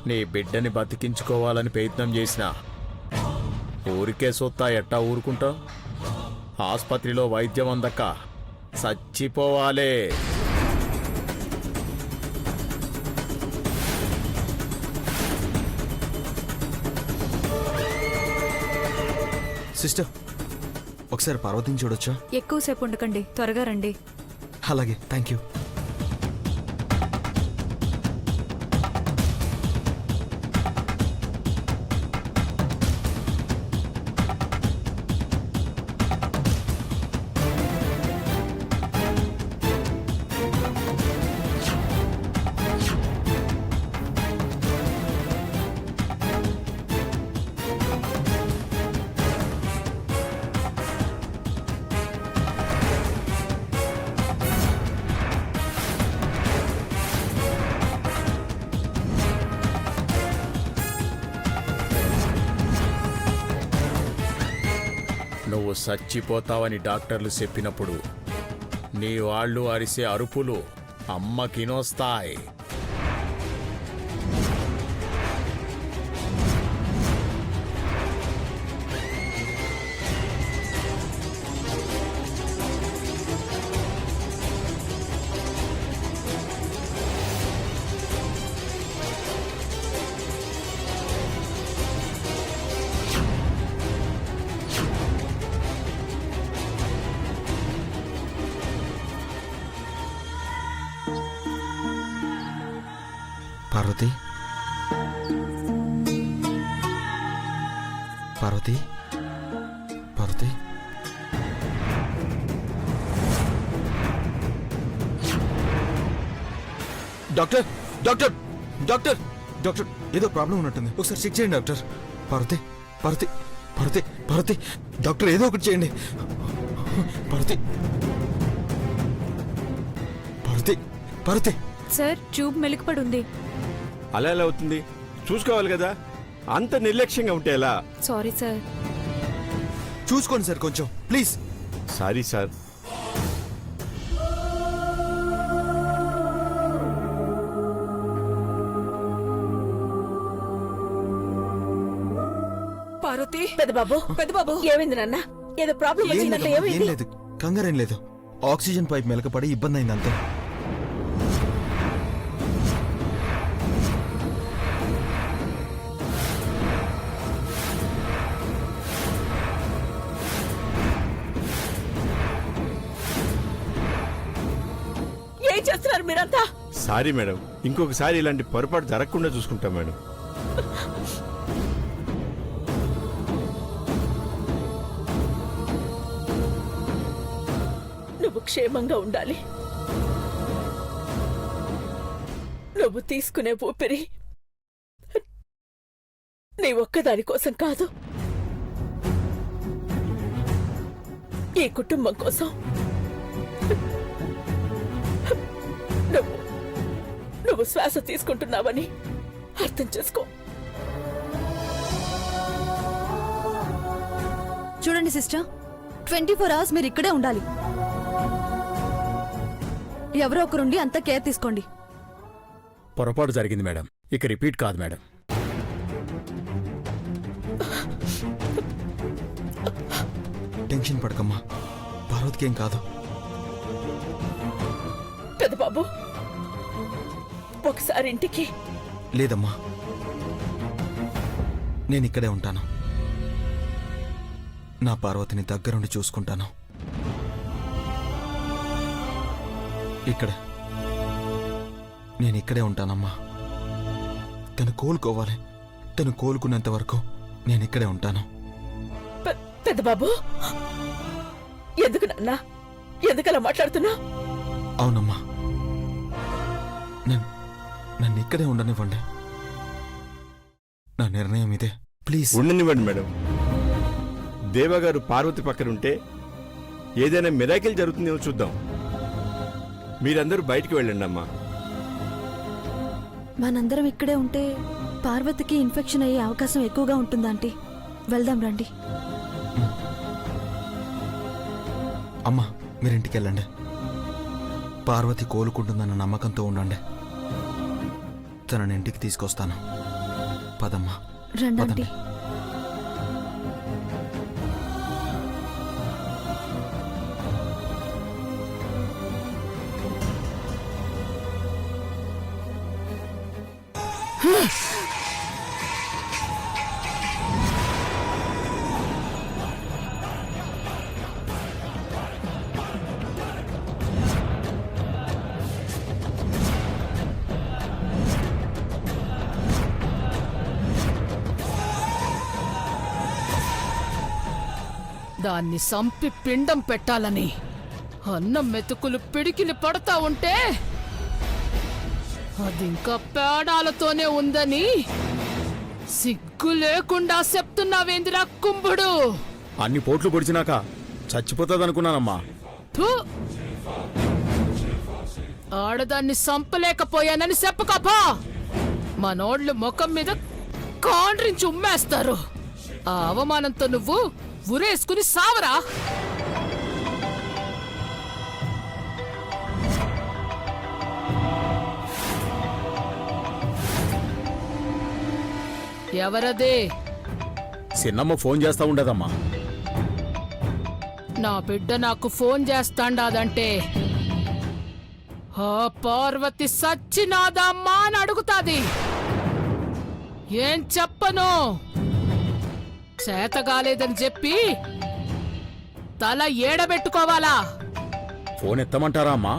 నీ బిడ్డని బతికించుకోవాలని ప్రయత్నం చేసినా ఊరికే సొత్తా ఎట్టా ఊరుకుంటావు? ఆసుపత్రిలో వైద్యం అందక చచ్చిపోవాలే. సిస్టర్, ఒకసారి పార్వతిని చూడొచ్చా? ఎక్కువసేపు ఉండకండి, త్వరగా రండి. అలాగే, థ్యాంక్ యూ. నువ్వు చచ్చిపోతావని డాక్టర్లు చెప్పినప్పుడు నీ వాళ్ళు అరిసే అరుపులు అమ్మకినొస్తాయి. Parvati, Parvati, Parvati. Doctor, doctor, doctor, doctor, ఏదో ప్రాబ్లం ఉన్నట్టుంది, ఒకసారి చెక్ చేయండి డాక్టర్. పార్వతి, పార్వతి, పార్వతి, పార్వతి, డాక్టర్ ఏదో ఒకటి చేయండి. పార్వతి, పార్వతి, పార్వతి. సార్, ట్యూబ్ మెలికపడి ఉంది. అలా ఎలా అవుతుంది? చూసుకోవాలి కదా, అంత నిర్లక్ష్యంగా ఉంటే ఎలా? Sorry sir. చూసుకోండి సార్ కొంచెం, ప్లీజ్. Sorry sir. పార్వతి, పెద్దబాబు ఏమైంది నాన్న? ఏదో ప్రాబ్లం వచ్చిందంటే ఏం ఏమైంది? లేదు, కంగారేం లేదు. ఆక్సిజన్ పైప్ మెలకపడి ఇబ్బంది అయింది అంతే. ఏం చేస్తున్నారు మీరంతా? సారీ మేడం, ఇంకొకసారి ఇలాంటి పొరపాటు జరగకుండా చూసుకుంటాం మేడం. నువ్వు క్షేమంగా ఉండాలి. నువ్వు తీసుకునే ఊపిరి నీ ఒక్కదాని కోసం కాదు, ఈ కుటుంబం కోసం. నువ్వు శ్వాస తీసుకుంటున్నావని అర్థం చేసుకో. చూడండి సిస్టర్, 24 hours మీరు ఇక్కడే ఉండాలి. ఎవరో ఒకరుండి అంత కేర్ తీసుకోండి. పొరపాటు జరిగింది మేడం, ఇక రిపీట్ కాదు మేడం. టెన్షన్ పడకమ్మా, పార్వతికి ఏం కాదు. పెద్దబాబు, ఒకసారి ఇంటికి. లేదమ్మా, నేను ఇక్కడే ఉంటాను. నా పార్వతిని దగ్గరుండి చూసుకుంటాను. ఇక్కడే, నేను ఇక్కడే ఉంటానమ్మా. తను కోలుకోవాలి. తను కోలుకునేంత వరకు నేను ఇక్కడే ఉంటాను. పెద్దబాబు, ఎందుకు నాన్న, ఎందుకలా మాట్లాడుతున్నా? అవునమ్మా, నన్ను ఇక్కడే ఉండనివ్వండి. నా నిర్ణయం ఇదే, ప్లీజ్. ఉండనివ్వండి మేడం. దేవగారు పార్వతి పక్కనుంటే ఏదైనా మిరాకిల్ జరుగుతుందేమో చూద్దాం. మీరందరూ బయటికి వెళ్ళండి అమ్మా. మనందరం ఇక్కడే ఉంటే పార్వతికి ఇన్ఫెక్షన్ అయ్యే అవకాశం ఎక్కువగా ఉంటుందా ఆంటీ? వెళ్దాం రండి. అమ్మా, మీరింటికి వెళ్ళండి. పార్వతి కోలుకుంటుందన్న నమ్మకంతో ఉండండి. తనని ఇంటికి తీసుకొస్తాను. పదమ్మా. రండి. దాన్ని సంపి పిండం పెట్టాలని అన్నం మెతుకులు పిడికిలి పడతా ఉంటే అదింకా పేడాలతోనే ఉందని సిగ్గు లేకుండా చెప్తున్నావేందిరా కుంభుడు? అన్ని పోట్లు పొడిచినాక చచ్చిపోతుందనుకున్నానమ్మా. థు! ఆడదాన్ని సంపలేకపోయానని చెప్పుకోపా. మనోళ్ళు ముఖం మీద కాండ్రించి ఉమ్మేస్తారు. ఆ అవమానంతో నువ్వు ఉరేసుకుని సావరా. ఎవరదే? చిన్నమ్మ ఫోన్ చేస్తా ఉండదమ్మా. నా బిడ్డ నాకు ఫోన్ చేస్తాండాదంటే ఆ పార్వతి సచ్చినాదమ్మా అని అడుగుతాది. ఏం చెప్పను? చేతగాలేదని చెప్పి తల ఏడబెట్టుకోవాలా? ఫోన్ ఎత్తమంటారా అమ్మా?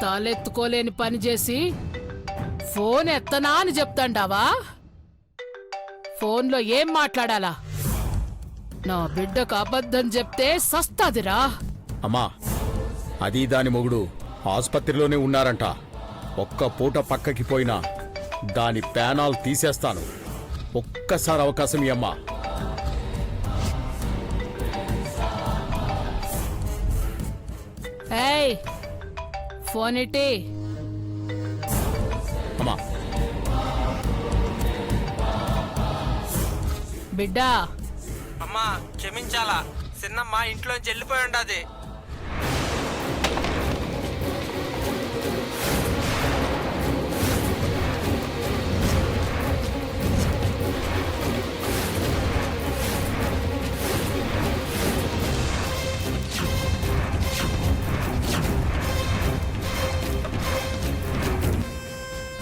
తలెత్తుకోలేని పని చేసి ఫోన్ ఎత్తనా అని చెప్తాండావా? ఫోన్లో ఏం మాట్లాడాలా? నా బిడ్డకు అబద్ధం చెప్తే సస్తాదిరా. అమ్మా, అది దాని మొగుడు ఆసుపత్రిలోనే ఉన్నారంట. ఒక్క పూట పక్కకి పోయినా దాని ప్యానాలు తీసేస్తాను. ఒక్కసారి అవకాశం ఇయ్యమ్మా. ఏయ్, ఫోన్ ఇటీ. అమ్మా, బిడ్డా, అమ్మా క్షమించాలా, చిన్నమ్మ ఇంట్లోంచి వెళ్ళిపోయి ఉండదు.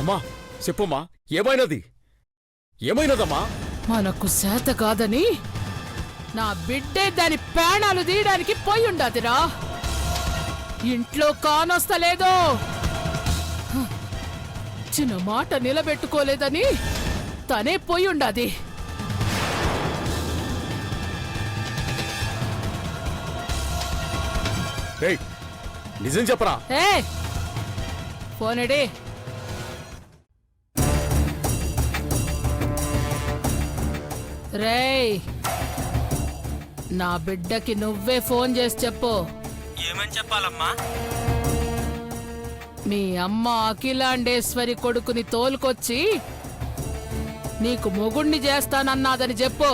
అమ్మా చెప్పమ్మా, ఏమైనది? ఏమైనదమ్మా? మనకు చేత కాదని నా బిడ్డే దాని ప్రాణాలు తీయడానికి పోయి ఉండదురా. ఇంట్లో కానొస్తలేదో, చిన్న మాట నిలబెట్టుకోలేదని తనే పోయి ఉండది. ఏయ్, నిజం చెప్పరా? ఏ ఫోనడే. రేయ్, నా బిడ్డకి నువ్వే ఫోన్ చేసి చెప్పు. ఏమని చెప్పాలమ్మా? మీ అమ్మ అఖిలాండేశ్వరి కొడుకుని తోలుకొచ్చి నీకు మొగుణ్ణి చేస్తానన్నాదని చెప్పు.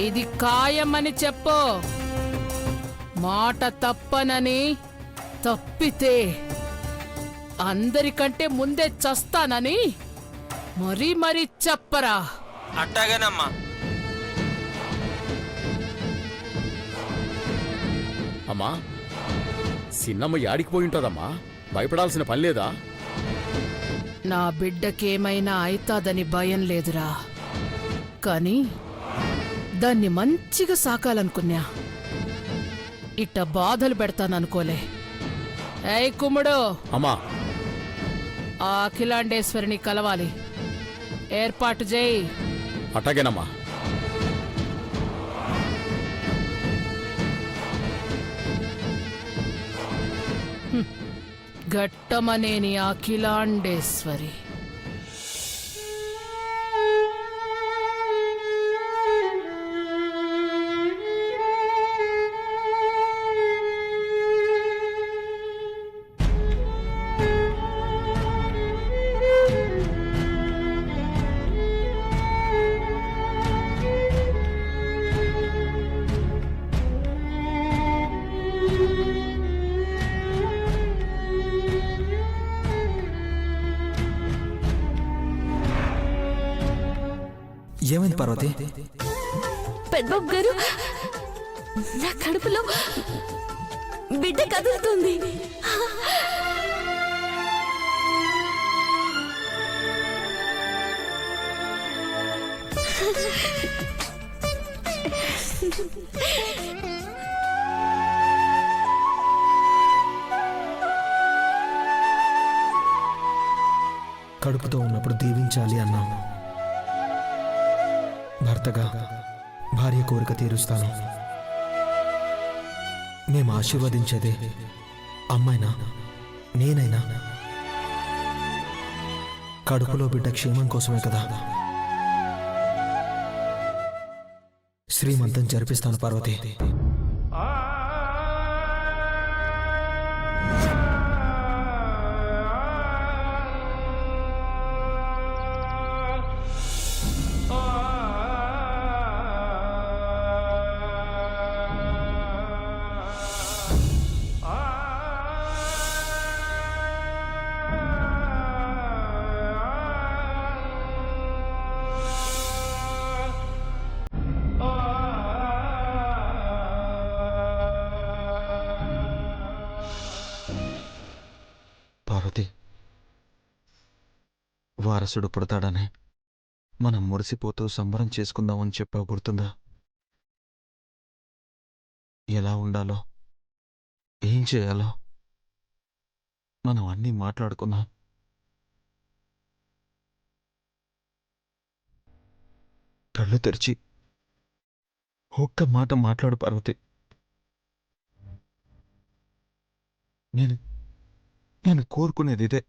ఇది ఖాయమని చెప్పు. మాట తప్పనని, తప్పితే అందరికంటే ముందే చస్తానని మరీ మరీ చెప్పరా. అట్టాగానమ్మా. అమ్మా, చిన్నమ్మ యాడికి పోయి ఉంటుందమ్మా? భయపడాల్సిన పని లేదా? నా బిడ్డకేమైనా అయితాదని భయం లేదురా. కాని దాన్ని మంచిగా సాకాలనుకున్నా. ఇట్ట బాధలు పెడతాననుకోలే. ఏయ్ కుమ్ముడు, అమ్మా, ఆ అఖిలాండేశ్వరిని కలవాలి. ఏర్పాటు చేయి. అట్టగేనమ్మా. ఘట్టమనేని అఖిలాండేశ్వరి. ఏమైంది పార్వతి? పెద్దబాబు గారు, నా కడుపులో బిడ్డ కదులుతుంది. కడుపుతో ఉన్నప్పుడు దీవించాలి అన్నాం. భర్తగా భార్య కోరిక తీరుస్తాను. మేము ఆశీర్వదించేదే అమ్మాయినా నేనైనా కడుపులో బిడ్డ క్షేమం కోసమే కదా. శ్రీమంతం జరిపిస్తాను పార్వతి. పార్వతి, వారసుడు పుడతాడని మనం మురిసిపోతూ సంబరం చేసుకుందామని చెప్పావు, గుర్తుందా? ఎలా ఉండాలో, ఏం చేయాలో మనం అన్నీ మాట్లాడుకున్నాం. కళ్ళు తెరిచి ఒక్క మాట మాట్లాడు పార్వతి. నేను కోరుకునేది ఇదే.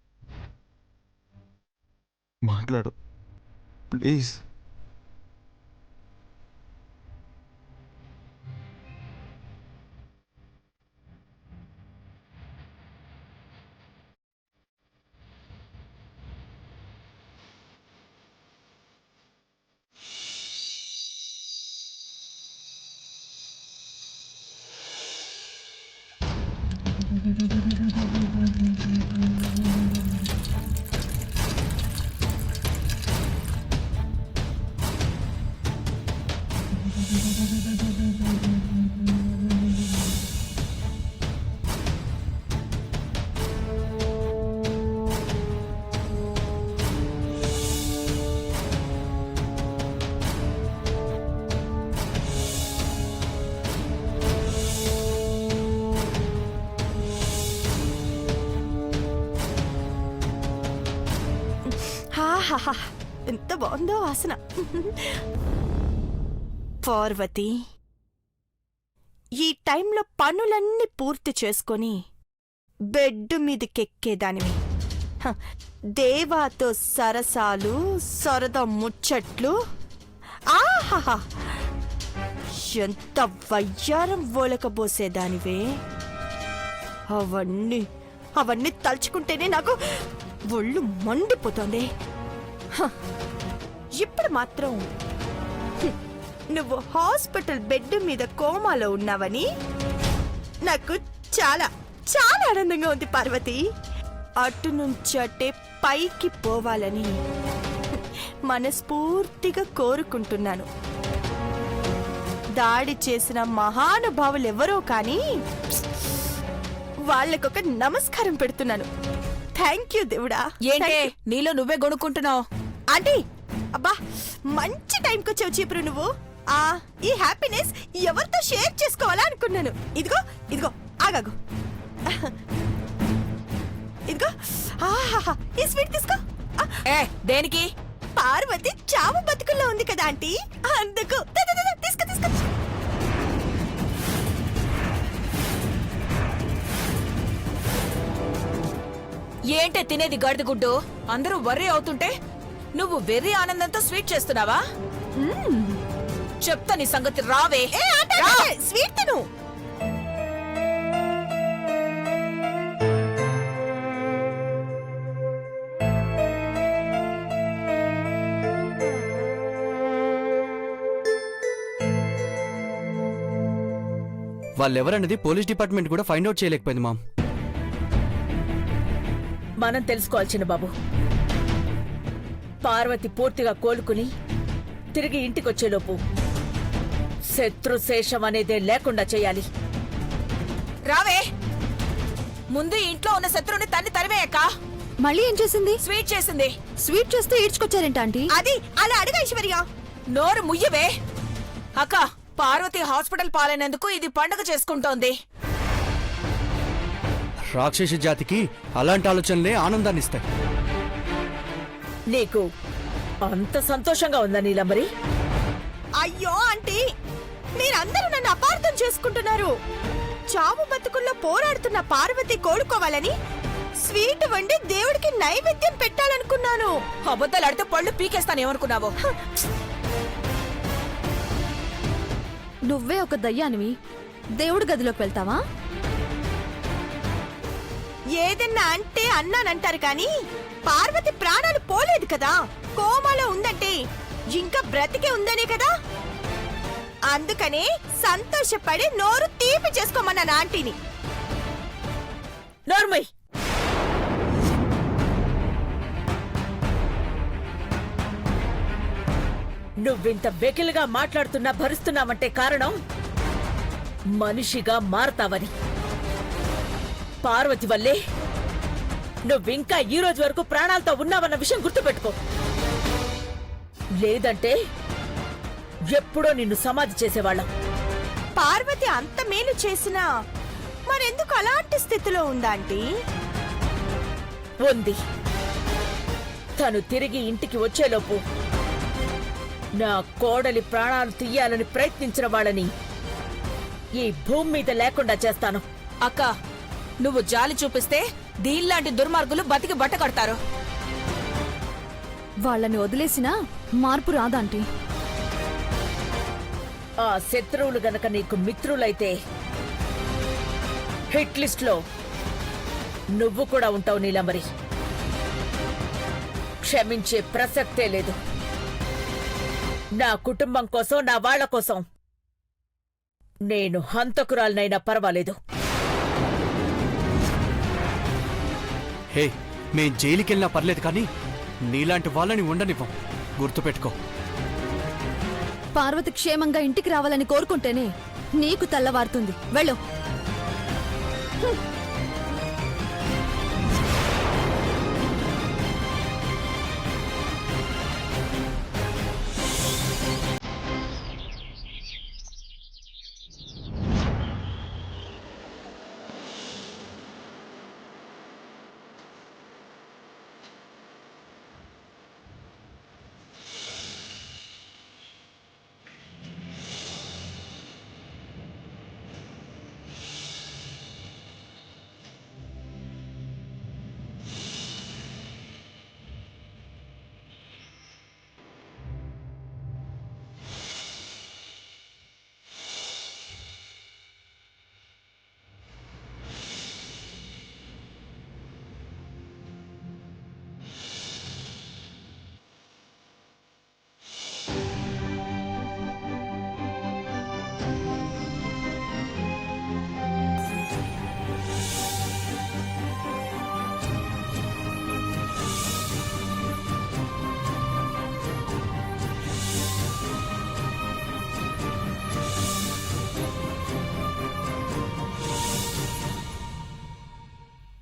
మాట్లాడు ప్లీజ్. ఆహాహా, ఎంత బాగుందో వాసన. పార్వతి, ఈ టైంలో పనులన్నీ పూర్తి చేసుకొని బెడ్ మీదకెక్కేదానివి. హ, దేవాతో సరసాలు, సరదా ముచ్చట్లు. ఆహాహా, ఎంత వయ్యారం ఓలకబోసేదానివే. అవన్నీ తలుచుకుంటేనే నాకు ఒళ్ళు మండిపోతోంది. ఇప్పుడు మాత్రం నువ్వు హాస్పిటల్ బెడ్ మీద కోమాలో ఉన్నావని నాకు చాలా చాలా ఆనందంగా ఉంది పార్వతి. అటు నుంచి అటే పైకి పోవాలని మనస్ఫూర్తిగా కోరుకుంటున్నాను. దాడి చేసిన మహానుభావులు ఎవరో కానీ వాళ్ళకొక నమస్కారం పెడుతున్నాను. థ్యాంక్ యూ దేవుడా. ఏంటే నీలో నువ్వే గొనుక్కుంటున్నావు? ఆంటీ, అబ్బా మంచి టైంకి వచ్చావు చీపురు నువ్వు. ఈ హ్యాపీనెస్ ఎవరితో షేర్ చేసుకోవాలా అనుకున్నాను. ఇదిగో ఇదిగో ఆగాగు. ఇదిగో ఆహాహా, ఈ స్వీట్ తీసుకో. దేనికి? పార్వతి చావు బతుకుల్లో ఉంది కదా ఆంటీ, అందుకు. తీసుకో తీసుకో. ఏంటే తినేది గడిదగుడ్డు? అందరూ వర్రీ అవుతుంటే నువ్వు వెర్రి ఆనందంతో స్వీట్ చేస్తున్నావా? చెప్తా నీ సంగతి, రావే. స్వీట్ తిను. వాళ్ళెవరన్నది పోలీస్ డిపార్ట్మెంట్ కూడా ఫైండ్ అవుట్ చేయలేకపోయింది మామ్. మనం తెలుసుకోవాల్సిన బాబు, పార్వతి పూర్తిగా కోలుకుని తిరిగి ఇంటికొచ్చేలోపు శత్రుశేషం అనేదే లేకుండా చేయాలి. రావే, ముందు ఇంట్లో ఉన్న శత్రువుని తన్ని తరివేయక్క. మళ్ళీ ఏం చేసింది? స్వీట్ చేసింది. స్వీట్ చేస్తే ఈడ్చుకొచ్చారేంట ఆంటీ? అది అలా అడుగు ఐశ్వర్య. నోరు ముయ్యవే. అక్క, పార్వతి హాస్పిటల్ పాలైనందుకు ఇది పండుగ చేసుకుంటోంది. రాక్షస జాతికి అలాంటి ఆలోచనలే ఆనందాన్ని ఇస్తాయి. నీకు అంత సంతోషంగా ఉందా నీలమ్మరి? అయ్యో ఆంటీ, మీరందరూ నన్ను అపార్థం చేసుకుంటున్నారు. చావు బతుకుల్లో పోరాడుతున్న పార్వతి కోలుకోవాలని స్వీట్ వండి దేవుడికి నైవేద్యం పెట్టాలనుకున్నాను. అబద్ధాలాడితే పళ్ళు పీకేస్తానేమనుకున్నావో? నువ్వే ఒక దయ్యానివి, దేవుడి గదిలోకి వెళ్తావా? ఏదన్నా అంటే అన్నానంటారు కానీ పార్వతి ప్రాణాలు పోలేదు కదా. కోమాలో ఉందంటే ఇంకా బ్రతికే ఉందనే కదా. అందుకనే సంతోషపడి నోరు తీపి చేసుకోమన్నాను ఆంటీని. నోర్మయ్, నువ్వింత వెకిలిగా మాట్లాడుతున్నా భరిస్తున్నావంటే కారణం మనిషిగా మారతావని. పార్వతి వల్లే నువ్వింకా ఈ రోజు వరకు ప్రాణాలతో ఉన్నావన్న విషయం గుర్తుపెట్టుకో. లేదంటే ఎప్పుడో నిన్ను సమాధి చేసేవాళ్ళం. పార్వతి అంత మేలు చేసినా మరెందుకు అలాంటి స్థితిలో ఉందాంటీ? ఉంది. తను తిరిగి ఇంటికి వచ్చేలోపు నా కోడలి ప్రాణాలు తీయాలని ప్రయత్నించిన వాళ్ళని ఈ భూమి మీద లేకుండా చేస్తాను. అక్క, నువ్వు జాలి చూపిస్తే దీనిలాంటి దుర్మార్గులు బతికి బట్ట కడతారు. వాళ్ళని వదిలేసినా మార్పు రాదాంటీ. ఆ శత్రువులు గనక నీకు మిత్రులైతే హిట్ లిస్ట్ లో నువ్వు కూడా ఉంటావు నీలమరి. క్షమించే ప్రసక్తే లేదు. నా కుటుంబం కోసం, నా వాళ్ల కోసం నేను హంతకురాలనైనా పర్వాలేదు. హే, మేం జైలుకెళ్ళినా పర్లేదు కానీ నీలాంటి వాళ్ళని ఉండనివ్వం. గుర్తుపెట్టుకో. పార్వతి క్షేమంగా ఇంటికి రావాలని కోరుకుంటేనే నీకు తెల్లవారుతుంది. వెళ్ళు.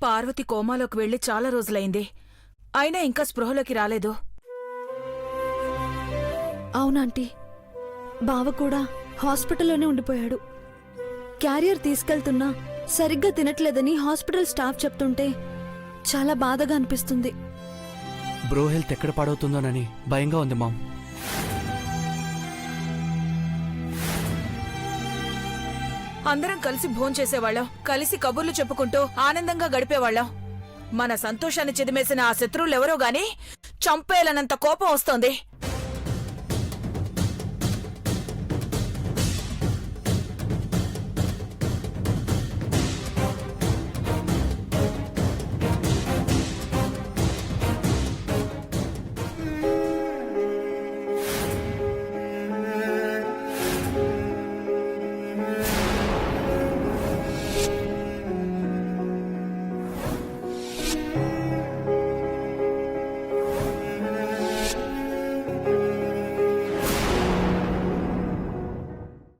పార్వతి కోమాలోకి వెళ్లి చాలా రోజులైంది. అయినా ఇంకా స్పృహలోకి రాలేదు. అవునాంటీ, బావ కూడా హాస్పిటల్లోనే ఉండిపోయాడు. క్యారియర్ తీసుకెళ్తున్నా సరిగ్గా తినట్లేదని హాస్పిటల్ స్టాఫ్ చెప్తుంటే చాలా బాధగా అనిపిస్తుంది. బ్రో హెల్త్ ఎక్కడ పాడవుతుందోనని భయంగా ఉంది మామ్. అందరం కలిసి భోంచేసేవాళ్ళం, కలిసి కబుర్లు చెప్పుకుంటూ ఆనందంగా గడిపేవాళ్ళం. మన సంతోషాన్ని చెదిమేసిన ఆ శత్రువులెవరో గాని చంపేయాలన్నంత కోపం వస్తోంది.